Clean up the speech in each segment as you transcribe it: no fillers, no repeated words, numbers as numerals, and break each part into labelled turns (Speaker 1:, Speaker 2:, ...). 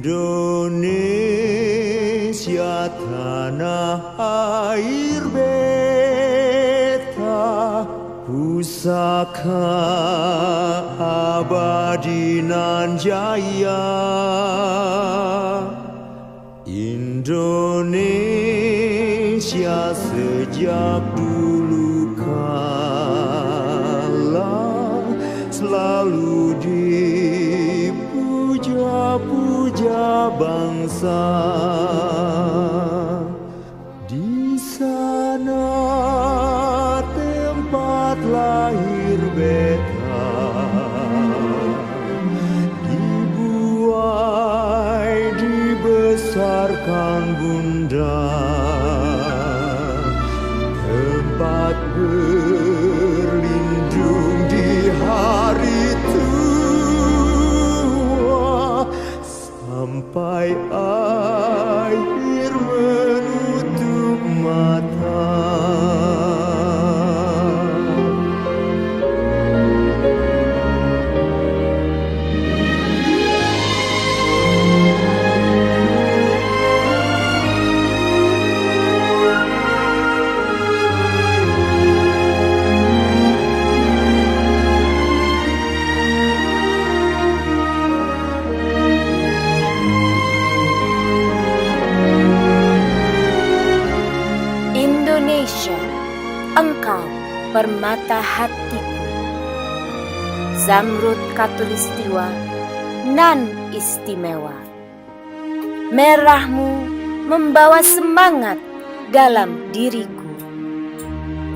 Speaker 1: Indonesia tanah air beta, pusaka abadi nan jaya. Indonesia sejak dulu kala selalu dipuja-puja bangsa. Di sana tempat lahir beta, dibuai dibesarkan bunda, tempat berlindung di hari tua, sampai akhir menutup mata.
Speaker 2: Indonesia, engkau permata hatiku. Zamrud Khatulistiwa nan istimewa. Merahmu membawa semangat dalam diriku.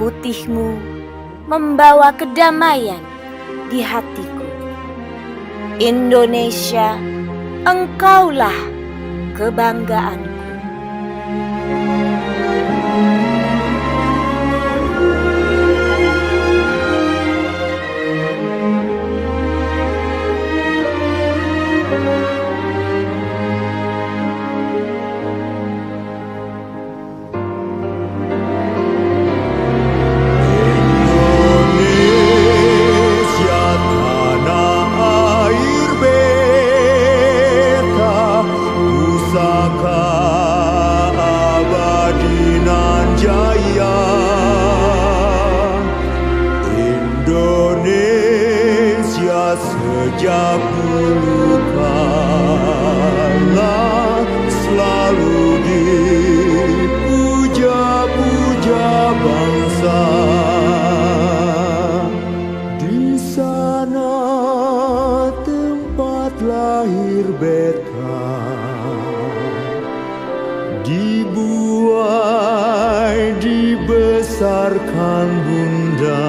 Speaker 2: Putihmu membawa kedamaian di hatiku. Indonesia, engkaulah kebanggaanku.
Speaker 1: Indonesia sejak dulu kala selalu dipuja-puja bangsa. Di sana tempat lahir beta, dibuai dibesarkan bunda,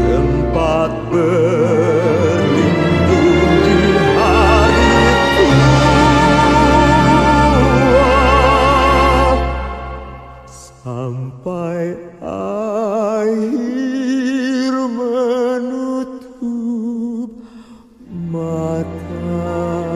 Speaker 1: tempat berlindung di hari tua, sampai akhir menutup mata.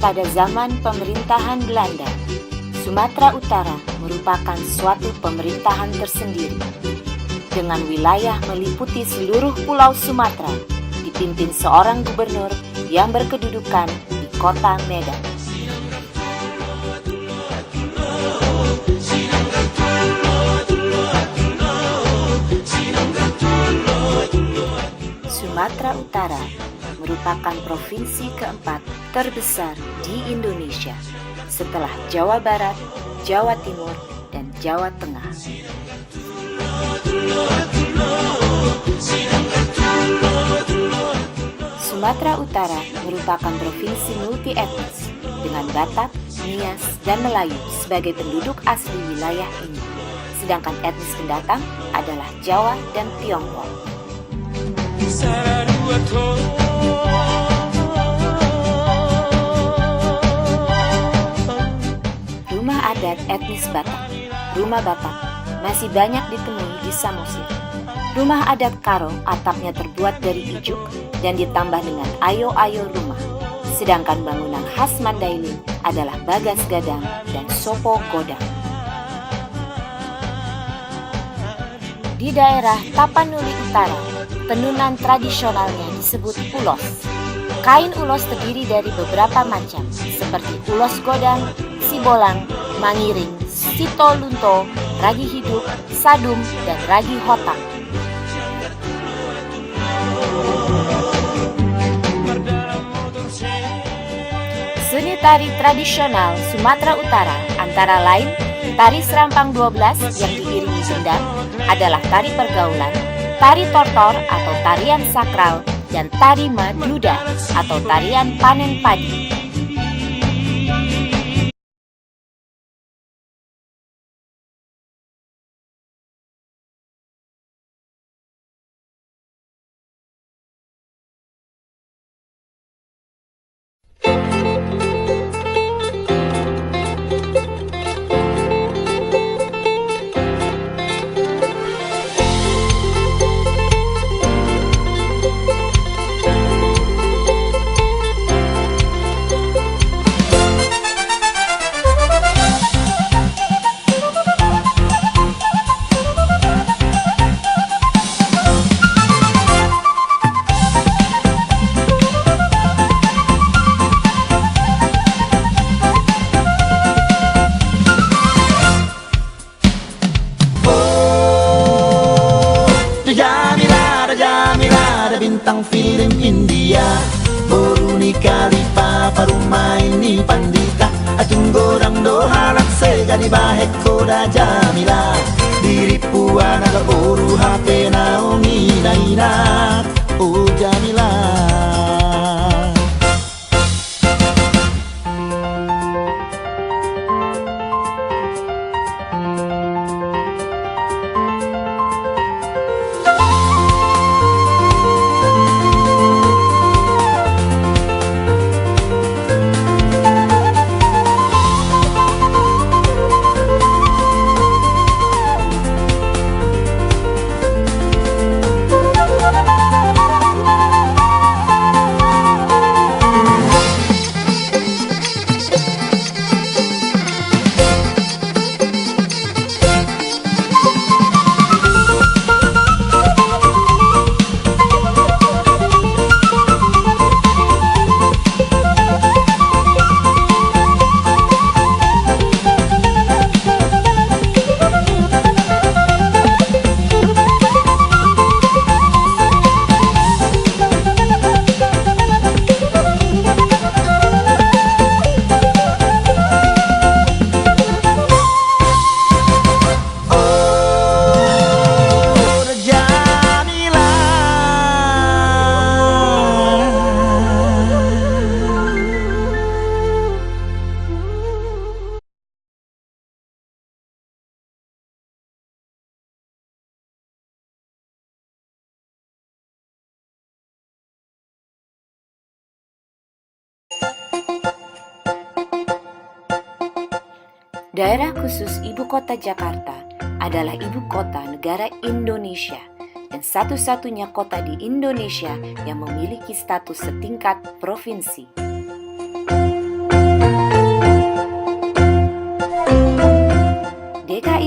Speaker 2: pada zaman pemerintahan Belanda, Sumatera Utara merupakan suatu pemerintahan tersendiri, dengan wilayah meliputi seluruh pulau Sumatera, dipimpin seorang gubernur yang berkedudukan di kota Medan. Sumatera Utara merupakan provinsi keempat terbesar di Indonesia setelah Jawa Barat, Jawa Timur, dan Jawa Tengah. Sumatera Utara merupakan provinsi multi-etnis dengan Batak, Nias, dan Melayu sebagai penduduk asli wilayah ini, sedangkan etnis pendatang adalah Jawa dan Tionghoa. Rumah adat etnis Batak, rumah Batak, masih banyak ditemui di Samosir. Rumah adat Karo atapnya terbuat dari ijuk dan ditambah dengan ayo-ayo rumah. Sedangkan bangunan khas Mandailing adalah bagas gadang dan sopo godang. Di daerah Tapanuli Utara, tenunan tradisionalnya disebut ulos. Kain ulos terdiri dari beberapa macam, seperti ulos godang, sibolang, mangiring, sitolunto, ragi hidup, sadum, dan ragi hotak. Seni tari tradisional Sumatera Utara antara lain tari Serampang 12 yang diiringi gendang adalah tari pergaulan, tari tortor atau tarian sakral, dan tari madluda atau tarian panen padi.
Speaker 3: Bintang film India Boruni kalipa parumain ni pandita Acung gorang do halak sega di bahek koda Jamila Diri puan aga boru hape naongi nainat Oh Jamila
Speaker 2: Daerah khusus Ibu Kota Jakarta adalah ibu kota negara Indonesia dan satu-satunya kota di Indonesia yang memiliki status setingkat provinsi.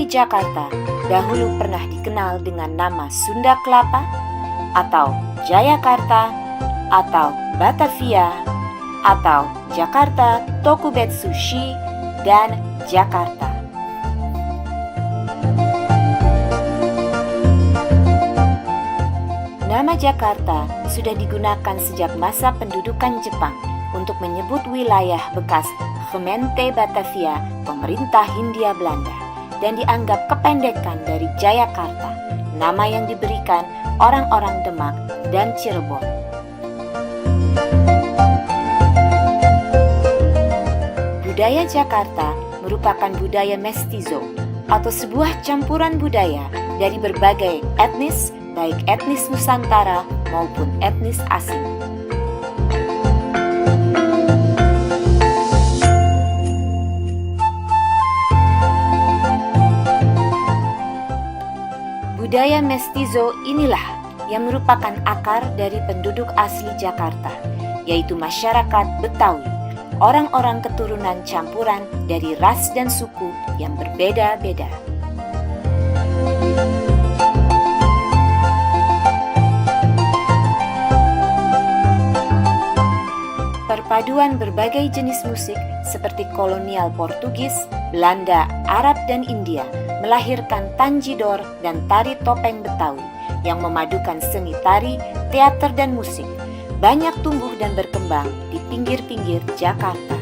Speaker 2: Jakarta dahulu pernah dikenal dengan nama Sunda Kelapa, atau Jayakarta, atau Batavia, atau Jakarta Tokubetsushi, dan Jakarta. Nama Jakarta sudah digunakan sejak masa pendudukan Jepang untuk menyebut wilayah bekas Gemeente Batavia, pemerintah Hindia Belanda, dan dianggap kependekan dari Jayakarta, nama yang diberikan orang-orang Demak dan Cirebon. Budaya Jakarta merupakan budaya mestizo atau sebuah campuran budaya dari berbagai etnis, baik etnis Nusantara maupun etnis asing. Budaya mestizo inilah yang merupakan akar dari penduduk asli Jakarta, yaitu masyarakat Betawi, orang-orang keturunan campuran dari ras dan suku yang berbeda-beda. Perpaduan berbagai jenis musik seperti kolonial Portugis, Belanda, Arab, dan India melahirkan tanjidor dan tari topeng Betawi yang memadukan seni tari, teater, dan musik. Banyak tumbuh dan berkembang di pinggir-pinggir Jakarta.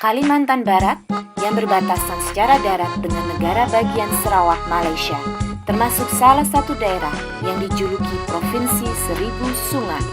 Speaker 2: Kalimantan Barat yang berbatasan secara darat dengan negara bagian Sarawak, Malaysia, termasuk salah satu daerah yang dijuluki Provinsi Seribu Sungai.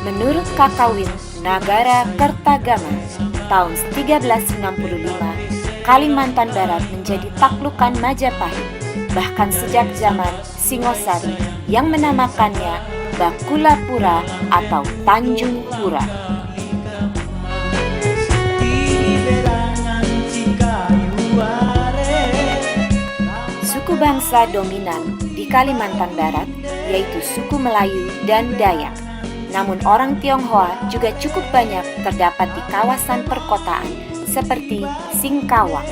Speaker 2: Menurut Kakawin Nagara Kertagama tahun 1365, Kalimantan Barat menjadi taklukan Majapahit, bahkan sejak zaman Singosari yang menamakannya Bakulapura atau Tanjung Pura.
Speaker 3: Di bilangan jika
Speaker 2: suku bangsa dominan di Kalimantan Barat yaitu suku Melayu dan Dayak. Namun orang Tionghoa juga cukup banyak terdapat di kawasan perkotaan seperti Singkawang.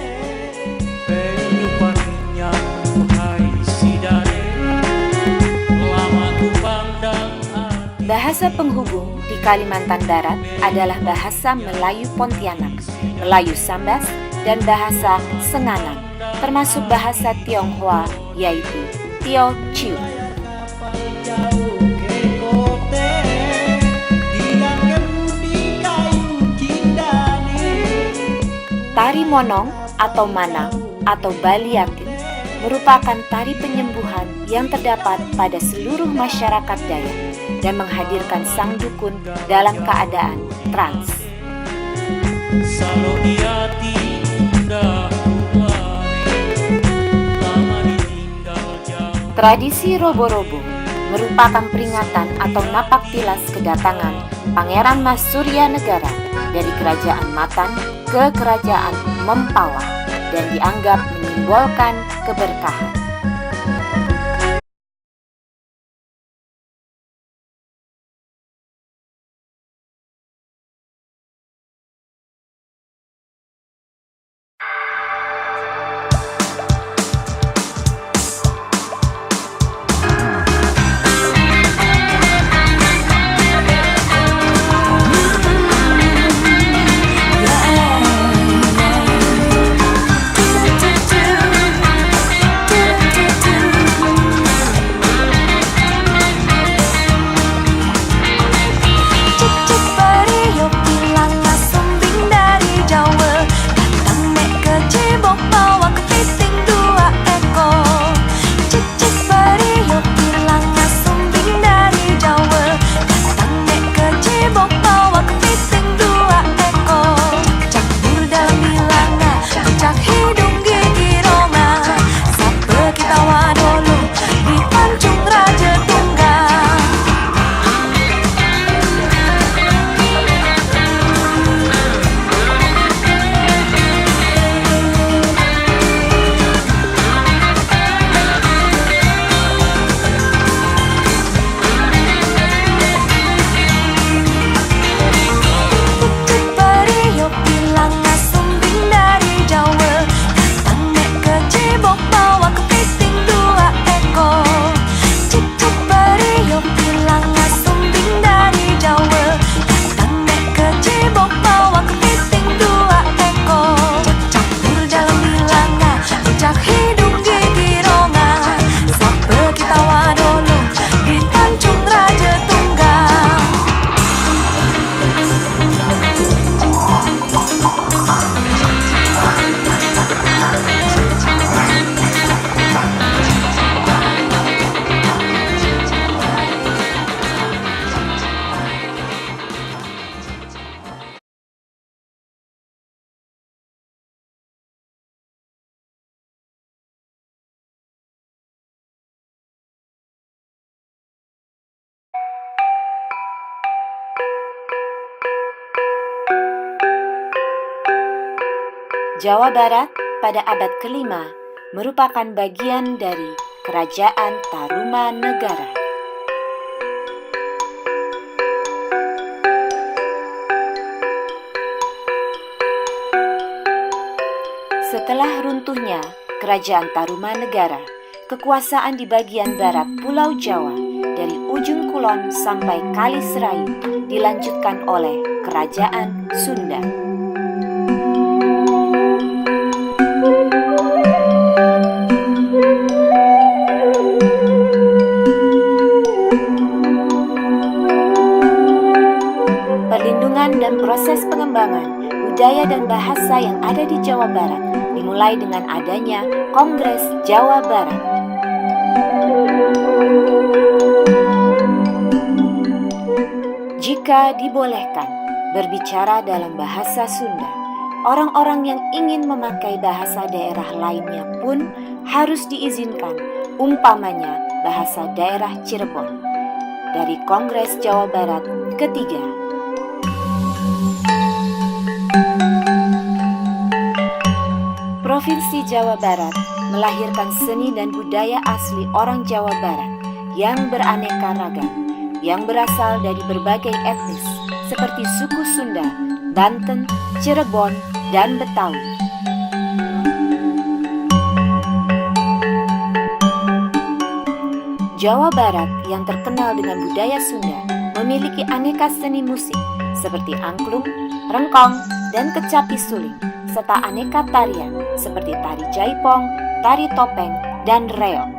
Speaker 2: Bahasa penghubung di Kalimantan Barat adalah bahasa Melayu Pontianak, Melayu Sambas, dan bahasa Senganan, termasuk bahasa Tionghoa yaitu Teochew. Tari Monong atau Manang atau Baliatin merupakan tari penyembuhan yang terdapat pada seluruh masyarakat Dayak dan menghadirkan sang dukun dalam keadaan trans. Tradisi robo-robo merupakan peringatan atau napak tilas kedatangan Pangeran Mas Surya Negara dari Kerajaan Matan ke Kerajaan Mempawah dan dianggap menyimbolkan keberkahan. Jawa Barat pada abad ke-5 merupakan bagian dari Kerajaan Tarumanegara. Setelah runtuhnya Kerajaan Tarumanegara, kekuasaan di bagian barat Pulau Jawa dari ujung kulon sampai Kali Serayu dilanjutkan oleh Kerajaan Sunda. Perlindungan dan proses pengembangan budaya dan bahasa yang ada di Jawa Barat dimulai dengan adanya Kongres Jawa Barat. Jika dibolehkan berbicara dalam bahasa Sunda, orang-orang yang ingin memakai bahasa daerah lainnya pun harus diizinkan, umpamanya bahasa daerah Cirebon. Dari Kongres Jawa Barat ketiga. Provinsi Jawa Barat melahirkan seni dan budaya asli orang Jawa Barat yang beraneka ragam, yang berasal dari berbagai etnis seperti suku Sunda, Banten, Cirebon, dan Betawi. Jawa Barat yang terkenal dengan budaya Sunda memiliki aneka seni musik seperti angklung, rengkong, dan kecapi suling, serta aneka tarian seperti tari jaipong, tari topeng, dan reog.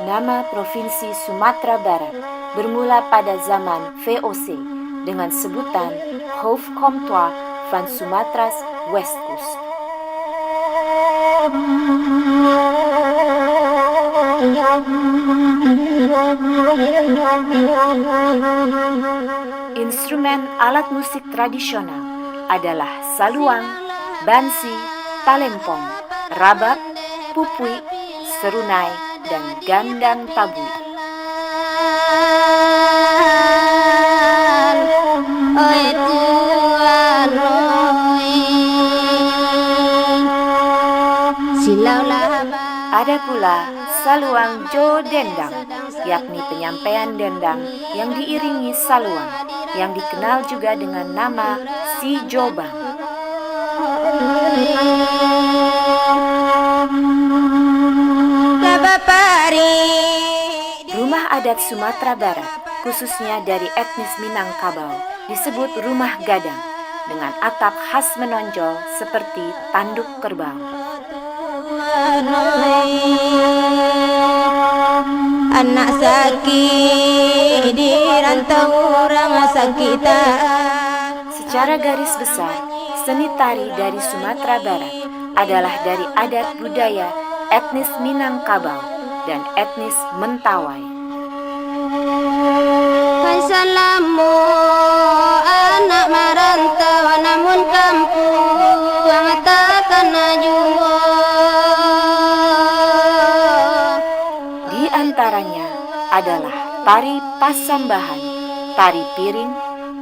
Speaker 2: Nama Provinsi Sumatera Barat bermula pada zaman VOC dengan sebutan Hoofdkomtoa van Sumatra's Westkust. Instrumen alat musik tradisional adalah saluang, bansi, talempong, rabab, pupui, serunai, dan gandang tabui. Ada pula saluang jo dendang, yakni penyampaian dendang yang diiringi saluang, yang dikenal juga dengan nama si jobang. Rumah adat Sumatera Barat, khususnya dari etnis Minangkabau, disebut rumah gadang, dengan atap khas menonjol seperti tanduk kerbau.
Speaker 4: Anak sakit di rantau orang sakitan.
Speaker 2: Secara garis besar, seni tari dari Sumatera Barat adalah dari adat budaya etnis Minangkabau dan etnis Mentawai.
Speaker 4: Assalamu anak merantau namun kampung takkan jua.
Speaker 2: Di antaranya adalah tari pasambahan, tari piring,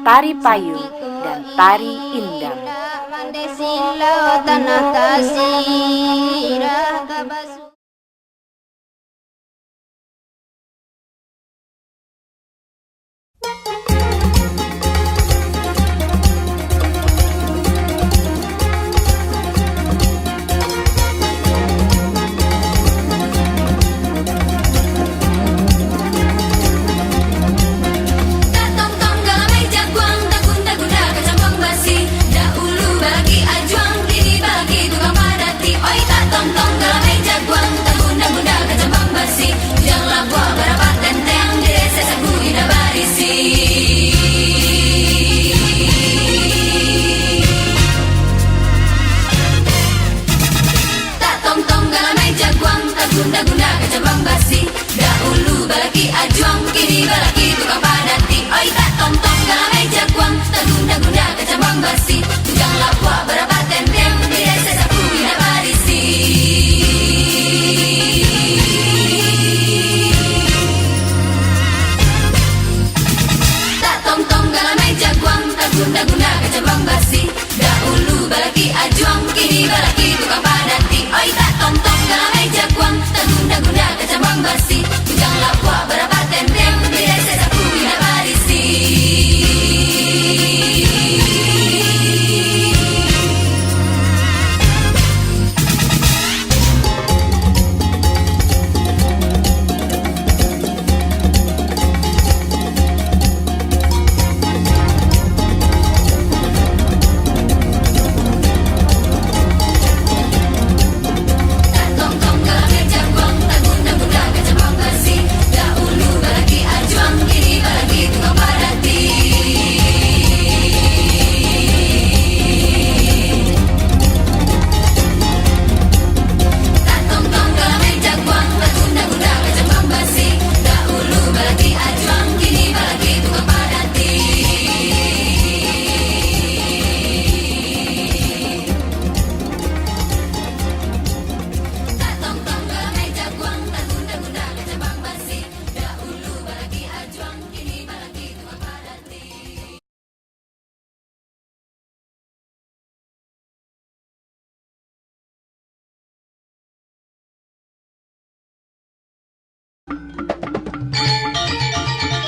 Speaker 2: tari payung, dan tari indam.
Speaker 4: Mandesilo tanah tasirah kabasu.
Speaker 5: Guna-guna kecambang basi, dahulu balaki ajuang, kini balaki tukang padati. Oi tak tong-tong galamai jaguang, tak guna-guna kecambang basi, tujang lapua berapa tenteng, di desa sapu ina barisi. Tak tong-tong galamai jaguang, tak guna-guna kecambang basi, dahulu balaki ajuang, kini balaki tukang padati. Oi tak tong-tong galamai jaguang, tak guna-guna kecambang basi, tujang lapua berapa tenteng, di desa sapu ina barisi.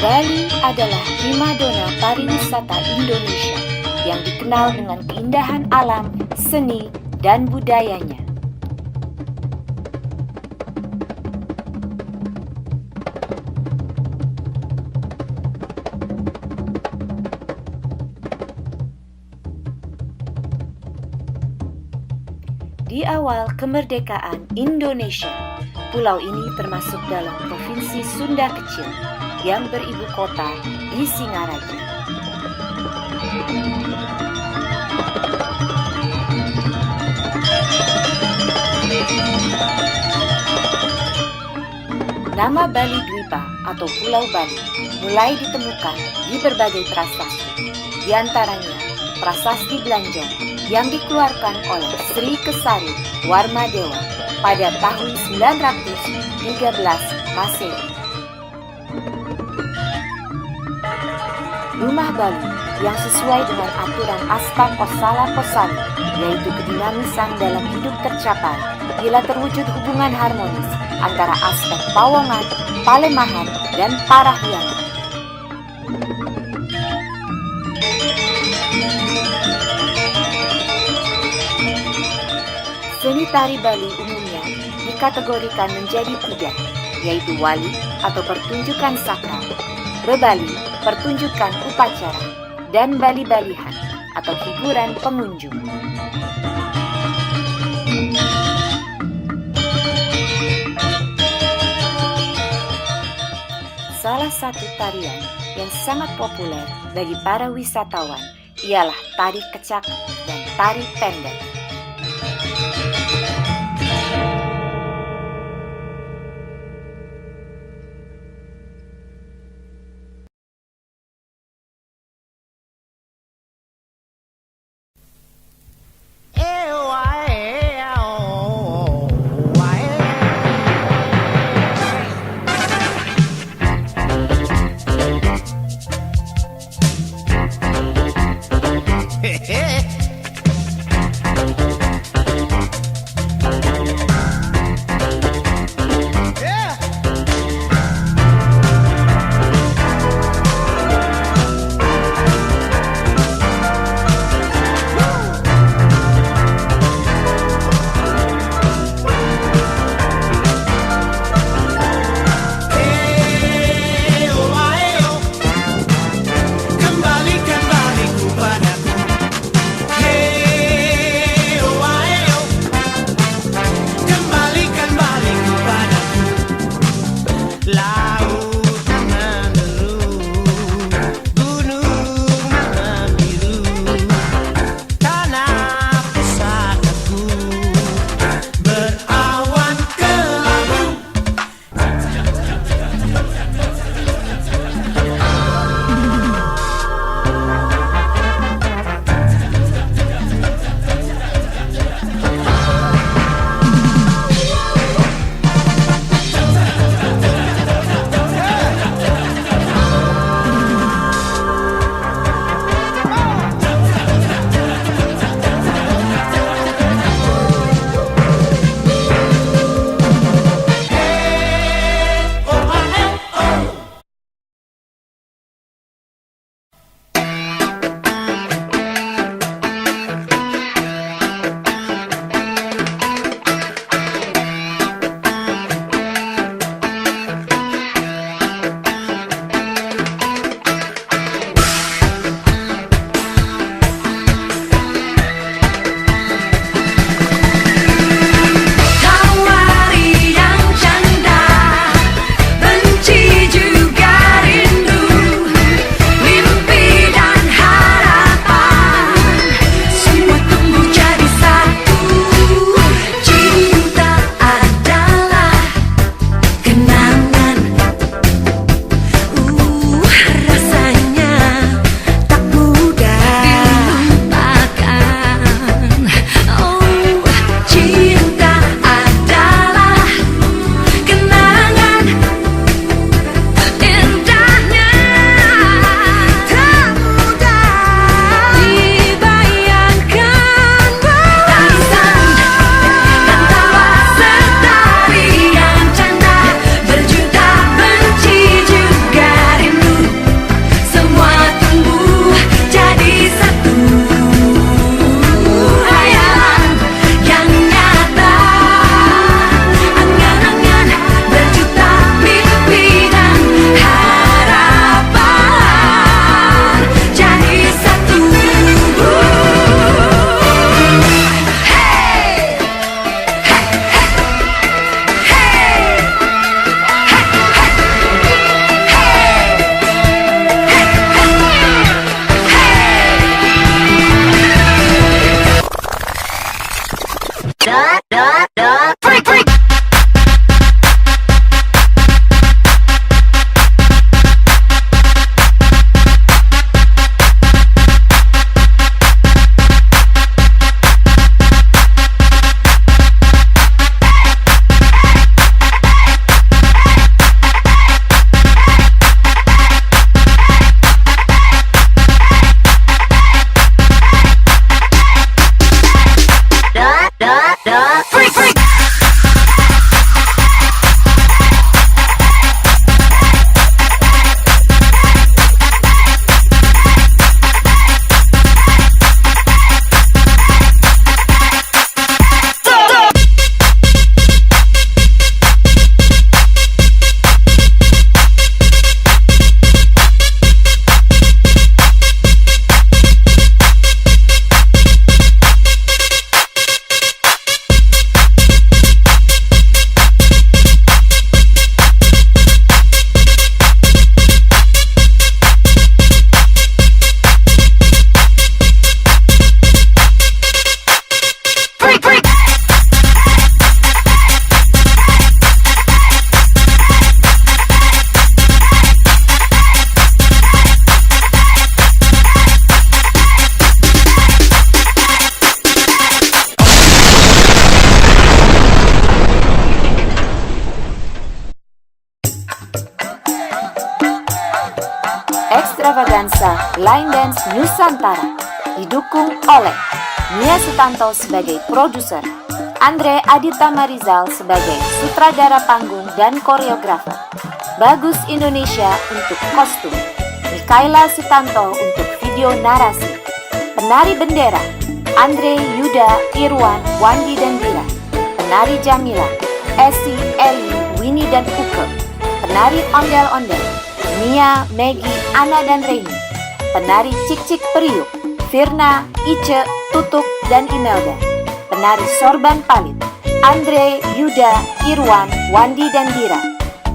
Speaker 2: Bali adalah primadona pariwisata Indonesia yang dikenal dengan keindahan alam, seni, dan budayanya. Di awal kemerdekaan Indonesia, pulau ini termasuk dalam Provinsi Sunda Kecil yang beribu kota di Singaraja. Nama Bali Dwipa atau Pulau Bali mulai ditemukan di berbagai prasasti, di antaranya Prasasti Blanjong yang dikeluarkan oleh Sri Kesari Warmadewa pada tahun 913 Masehi. Rumah Bali yang sesuai dengan aturan Aspa Kosala Kosali, yaitu kedinamisan dalam hidup tercapai bila terwujud hubungan harmonis antara aspek Pawongan, Palemahan, dan Parahyangan. Seni tari Bali umumnya dikategorikan menjadi 3, yaitu wali atau pertunjukan sakral, rebali, pertunjukan upacara, dan bali-balihan atau hiburan pengunjung. Salah satu tarian yang sangat populer bagi para wisatawan ialah tari kecak dan tari pendek. Extravaganza Line Dance Nusantara, didukung oleh Nia Sutanto sebagai produser, Andre Adita Marizal sebagai sutradara panggung dan koreografer, Bagus Indonesia untuk kostum, Mikaela Sutanto untuk video narasi, penari bendera, Andre Yuda Irwan Wandi dan Dira, penari Jamila, Esi, Eli, Winnie dan Uke, penari ondel-ondel, Mia, Maggie, Ana dan Reini, penari Cik-Cik Periuk, Firna, Ice, Tutuk, dan Imelda, penari Sorban Palit, Andre, Yuda, Irwan, Wandi dan Dira,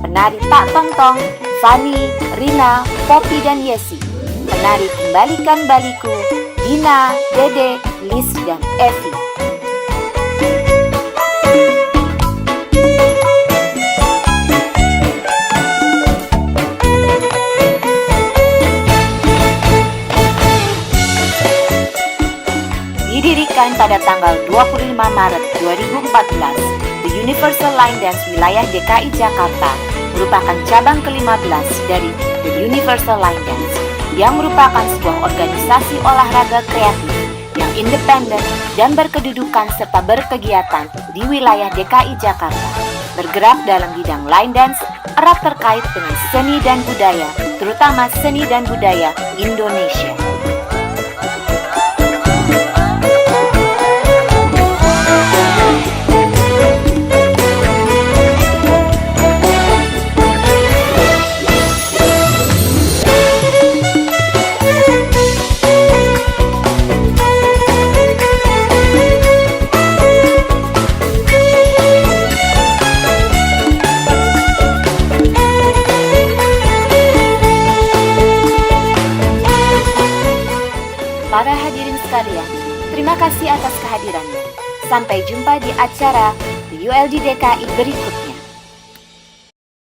Speaker 2: penari Tak Tong-Tong, Fani, Rina, Poppy dan Yesi, penari Kembalikan Baliku, Dina, Dede, Lis, dan Evi. Didirikan pada tanggal 25 Maret 2014, The Universal Line Dance Wilayah DKI Jakarta merupakan cabang ke-15 dari The Universal Line Dance, yang merupakan sebuah organisasi olahraga kreatif yang independen dan berkedudukan serta berkegiatan di wilayah DKI Jakarta. Bergerak dalam bidang line dance, erat terkait dengan seni dan budaya, terutama seni dan budaya Indonesia. Para hadirin sekalian, terima kasih atas kehadirannya. Sampai jumpa di acara ULD DKI berikutnya.